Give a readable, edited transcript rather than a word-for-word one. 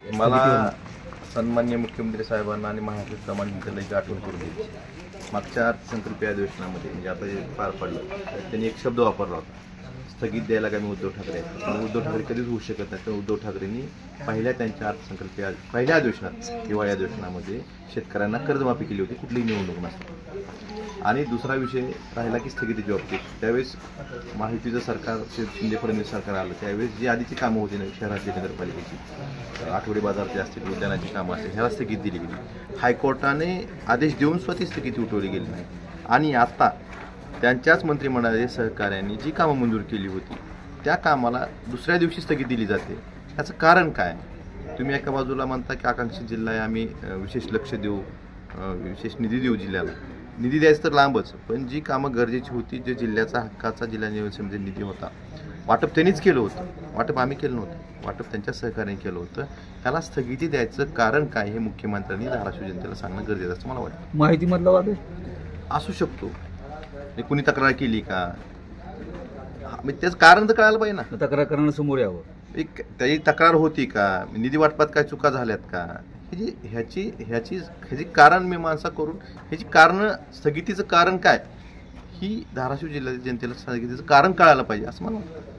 मला सन्माननीय मुख्यमंत्री साहेबांना आणि महाराष्ट्र समाजमंडळाला एक आठवण करून द्यायची। मागच्या अर्थसंकल्पीय अधिवेशनामध्ये म्हणजे आता जे पार पडलं त्यांनी एक शब्द वापरला होता, स्थगित द्यायला काय मी उद्धव ठाकरे आहेत। उद्धव ठाकरे कधीच होऊ शकत नाही। तर उद्धव ठाकरेंनी त्यांच्या अर्थसंकल्पीय पहिल्या अधिवेशनात हिवाळी अधिवेशनामध्ये शेतकऱ्यांना कर्जमाफी केली होती, कुठलीही निवडणूक नसताना। आणि दुसरा विषय राहिला की स्थगितीच्या बाबतीत, त्यावेळेस महायुतीचं सरकार शिंदे फडणवीस सरकार आलं त्यावेळेस जी आधीची कामं होती ना शहरातली नगरपालिकेची, आठवडी बाजारची असतील, उद्यानाची कामं असतील, ह्याला स्थगित दिली गेली। हायकोर्टाने आदेश देऊन स्वतः स्थगिती उठवली गेली नाही। आणि आता त्यांच्याच मंत्रिमंडळाच्या सहकार्याने जी कामं मंजूर केली होती त्या कामाला दुसऱ्या दिवशी स्थगिती दिली जाते। त्याचं कारण काय? तुम्ही एका बाजूला म्हणता की आकांक्षित जिल्हा आहे, आम्ही विशेष लक्ष देऊ, विशेष निधी देऊ जिल्ह्याला। निधी द्यायचं तर लांबच, पण जी कामं गरजेची होती, जे जिल्ह्याचा हक्काचा जिल्हा नियोजन समिती निधी होता, वाटप त्यांनीच केलं होतं, वाटप आम्ही केलं नव्हतं, वाटप त्यांच्या सहकार्याने केलं होतं। त्याला स्थगिती द्यायचं कारण काय हे मुख्यमंत्र्यांनी धाराशिव जनतेला सांगणं गरजेचं असं मला वाटतं। माहितीमधला वाद असू शकतो, कुणी तक्रार केली का, त्याचं कारण तर कळायला पाहिजे ना। तक्रार करणं समोर यावं, त्याची तक्रार होती का, निधी वाटपात काय चुका झाल्यात का, ह्याची कारण मीमांसा करून ह्याची कारणं, स्थगितीचं कारण काय ही धाराशिव जिल्ह्यातील जनतेला स्थगितीचं कारण कळायला पाहिजे असं मला वाटतं।